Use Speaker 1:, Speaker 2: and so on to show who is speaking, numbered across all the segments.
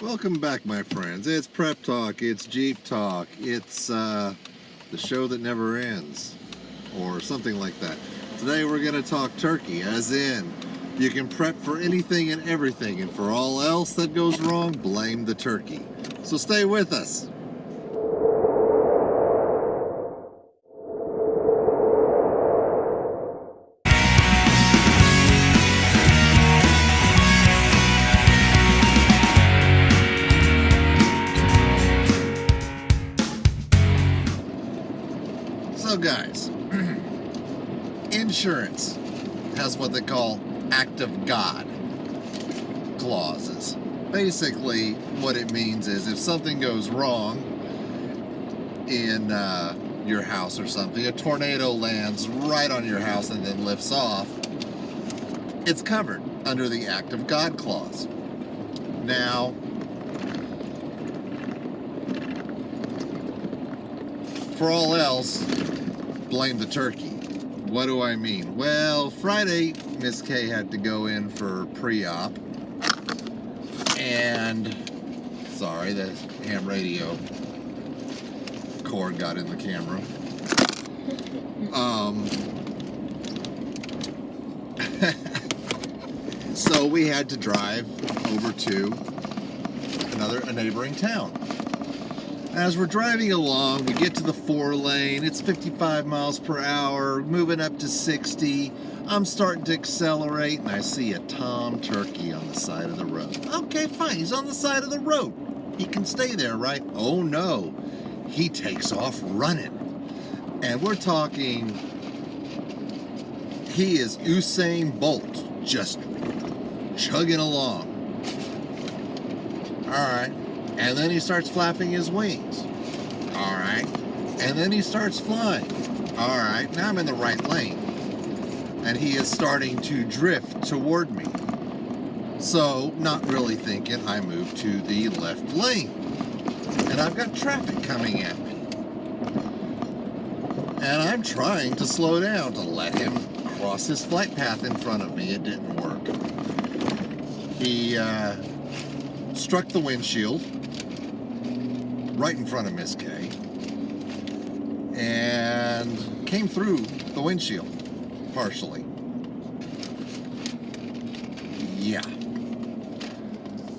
Speaker 1: Welcome back, my friends. It's Prep Talk, it's Jeep Talk, it's the show that never ends, or something like that. Today we're going to talk turkey, as in, you can prep for anything and everything, and for all else that goes wrong, blame the turkey. So stay with us. So guys, insurance has what they call act of God clauses. Basically, what it means is if something goes wrong in your house or something, a tornado lands right on your house and then lifts off, it's covered under the act of God clause. Now, for all else, blame the turkey. What do I mean? Well, Friday, Miss K had to go in for pre-op, and sorry, the ham radio cord got in the camera. So we had to drive over to a neighboring town. As we're driving along, we get to the 4-lane. It's 55 miles per hour, moving up to 60. I'm starting to accelerate, and I see a tom turkey on the side of the road. Okay, fine. He's on the side of the road. He can stay there, right? Oh, no. He takes off running. And we're talking, he is Usain Bolt, just chugging along. All right. And then he starts flapping his wings. All right. And then he starts flying. All right. Now I'm in the right lane. And he is starting to drift toward me. So, not really thinking, I move to the left lane. And I've got traffic coming at me. And I'm trying to slow down to let him cross his flight path in front of me. It didn't work. He struck the windshield right in front of Miss K and came through the windshield partially. Yeah.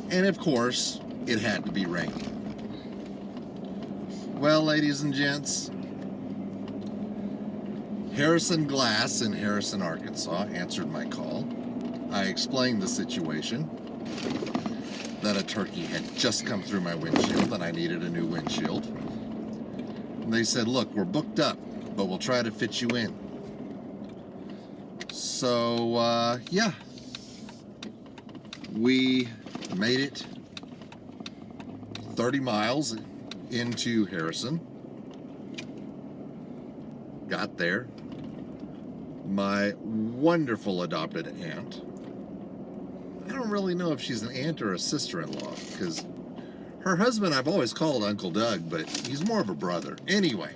Speaker 1: And of course, it had to be raining. Well, ladies and gents, Harrison Glass in Harrison, Arkansas answered my call. I explained the situation, that a turkey had just come through my windshield and I needed a new windshield. And they said, look, we're booked up, but we'll try to fit you in. So, yeah. We made it 30 miles into Harrison. Got there. My wonderful adopted aunt, I don't really know if she's an aunt or a sister-in-law, because her husband I've always called Uncle Doug, but he's more of a brother. Anyway,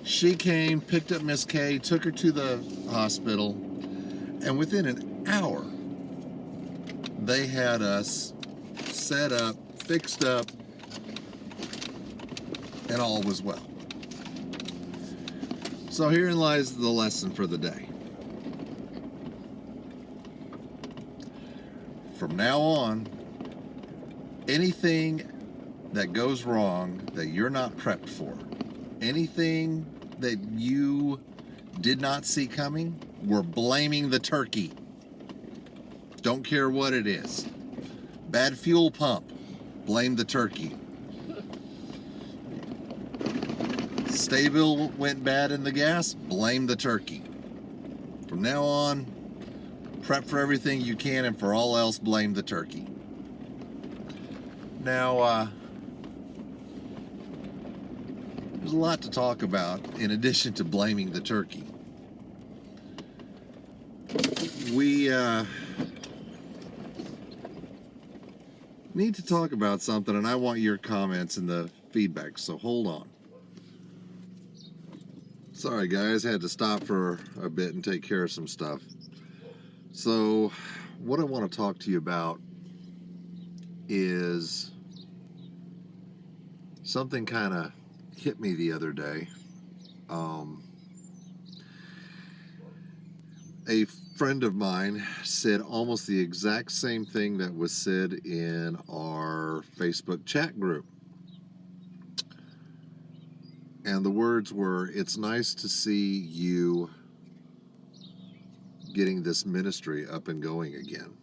Speaker 1: she came, picked up Miss K, took her to the hospital, and within an hour, they had us set up, fixed up, and all was well. So herein lies the lesson for the day. From now on, anything that goes wrong that you're not prepped for, anything that you did not see coming, we're blaming the turkey. Don't care what it is. Bad fuel pump, blame the turkey. Staybill went bad in the gas, blame the turkey. From now on, prep for everything you can, and for all else, blame the turkey. Now, there's a lot to talk about in addition to blaming the turkey. We need to talk about something, and I want your comments and the feedback, so hold on. Sorry guys, had to stop for a bit and take care of some stuff. So, what I want to talk to you about is something kind of hit me the other day. A friend of mine said almost the exact same thing that was said in our Facebook chat group. And the words were, "It's nice to see you getting this ministry up and going again."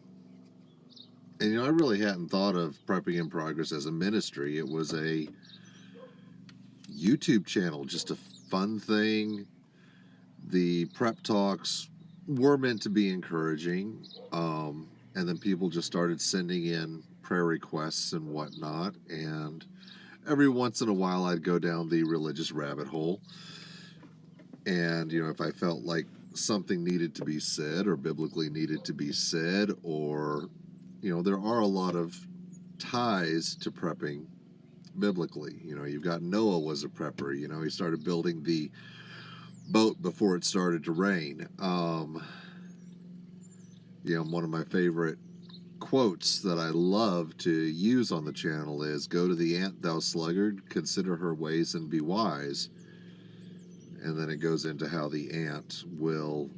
Speaker 1: And I really hadn't thought of Prepping in Progress as a ministry. It was a YouTube channel, just a fun thing. The prep talks were meant to be encouraging, and then people just started sending in prayer requests and whatnot. And every once in a while, I'd go down the religious rabbit hole. And, if I felt like something needed to be said or biblically needed to be said, or, there are a lot of ties to prepping biblically. You've got Noah was a prepper. He started building the boat before it started to rain. One of my favorite quotes that I love to use on the channel is, "Go to the ant, thou sluggard, consider her ways and be wise." And then it goes into how the ant will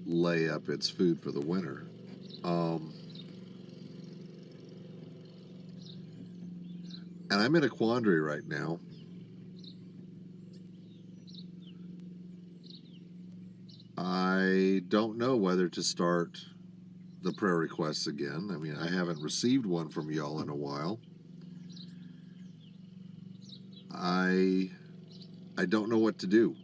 Speaker 1: lay up its food for the winter. And I'm in a quandary right now. I don't know whether to start the prayer requests again. I mean, I haven't received one from y'all in a while. I don't know what to do.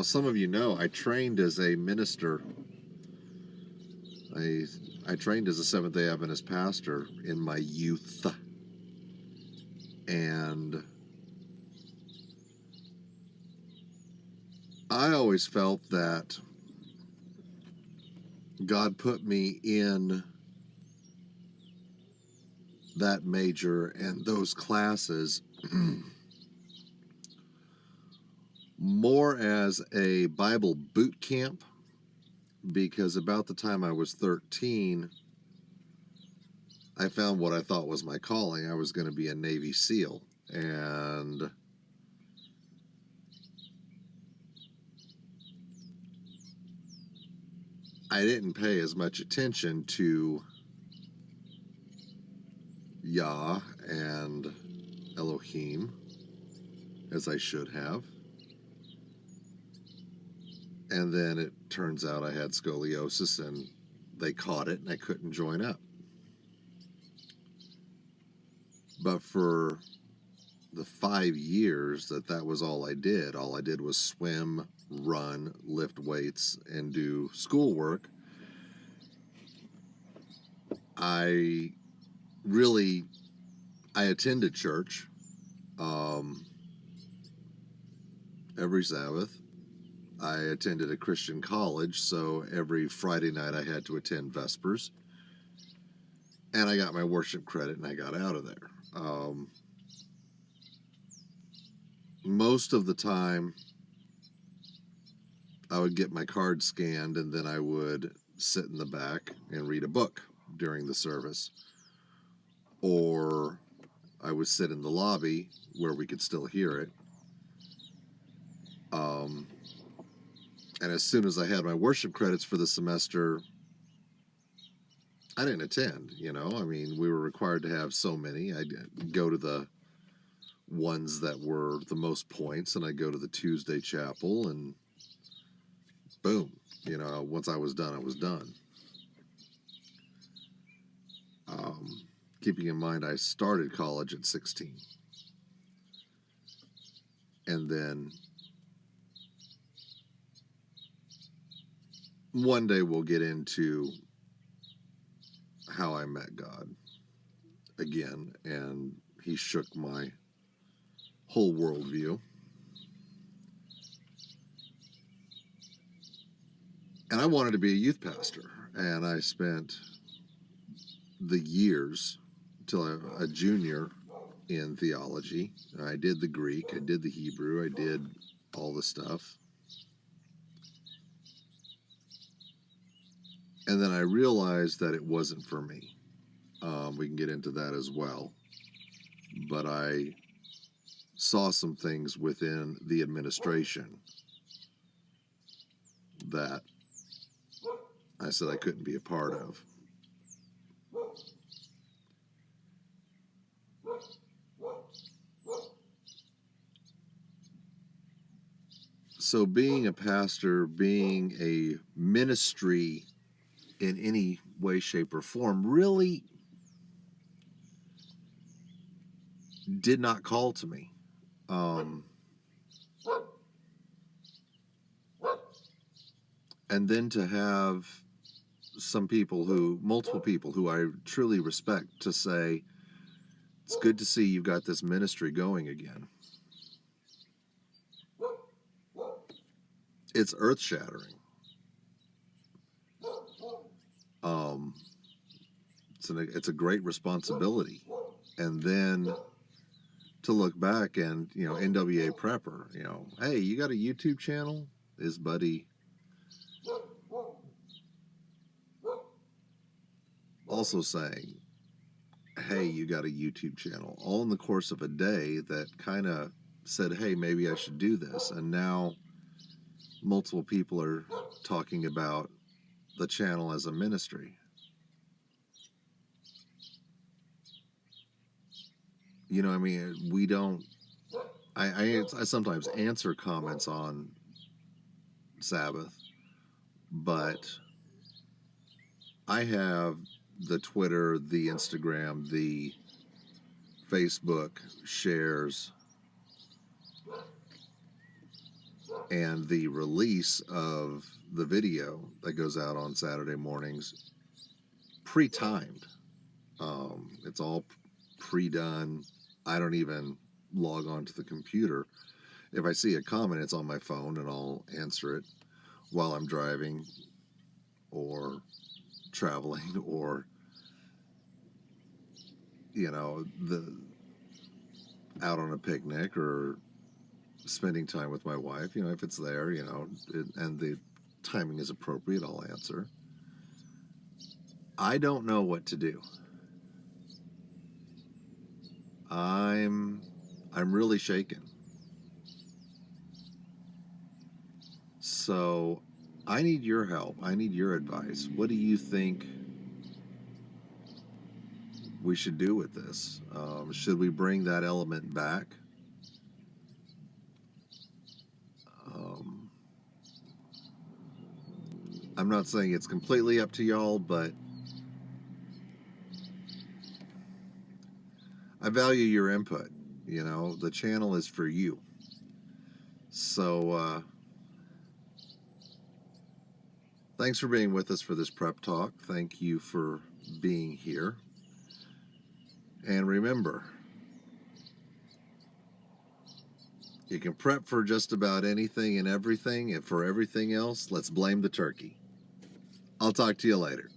Speaker 1: Some of you know I trained as a minister. I trained as a Seventh-day Adventist pastor in my youth. And I always felt that God put me in that major and those classes more as a Bible boot camp, because about the time I was 13, I found what I thought was my calling. I was going to be a Navy SEAL, and I didn't pay as much attention to Yah and Elohim as I should have. And then it turns out I had scoliosis, and they caught it, and I couldn't join up. But for the 5 years that was all I did was swim, run, lift weights, and do schoolwork. I attended church every Sabbath. I attended a Christian college, so every Friday night I had to attend Vespers. And I got my worship credit, and I got out of there. Most of the time, I would get my card scanned, and then I would sit in the back and read a book during the service. Or I would sit in the lobby where we could still hear it. And as soon as I had my worship credits for the semester, I didn't attend, I mean, we were required to have so many. I'd go to the ones that were the most points, and I'd go to the Tuesday chapel, and boom, once I was done, I was done. Keeping in mind, I started college at 16. And then one day we'll get into how I met God again, and he shook my whole worldview. And I wanted to be a youth pastor, and I spent the years till a junior in theology. I did the Greek, I did the Hebrew, I did all the stuff. And then I realized that it wasn't for me. We can get into that as well. But I saw some things within the administration that I said I couldn't be a part of. So being a pastor, being a ministry in any way, shape, or form really did not call to me. And then to have multiple people who I truly respect, to say, it's good to see you've got this ministry going again. It's earth-shattering. It's a great responsibility. And then to look back and, NWA Prepper, hey, you got a YouTube channel? His buddy also saying, hey, you got a YouTube channel, all in the course of a day, that kind of said, hey, maybe I should do this. And now multiple people are talking about the channel as a ministry. We don't, I sometimes answer comments on Sabbath, but I have the Twitter, the Instagram, the Facebook shares, and the release of the video that goes out on Saturday mornings pre-timed. It's all pre-done. I don't even log on to the computer. If I see a comment, it's on my phone, and I'll answer it while I'm driving or traveling, or out on a picnic, or spending time with my wife. If it's there, and the timing is appropriate, I'll answer. I don't know what to do. I'm really shaken. So I need your help. I need your advice. What do you think we should do with this? Should we bring that element back? I'm not saying it's completely up to y'all, but I value your input. The channel is for you. So, thanks for being with us for this prep talk. Thank you for being here. And remember, you can prep for just about anything and everything, and for everything else, let's blame the turkey. I'll talk to you later.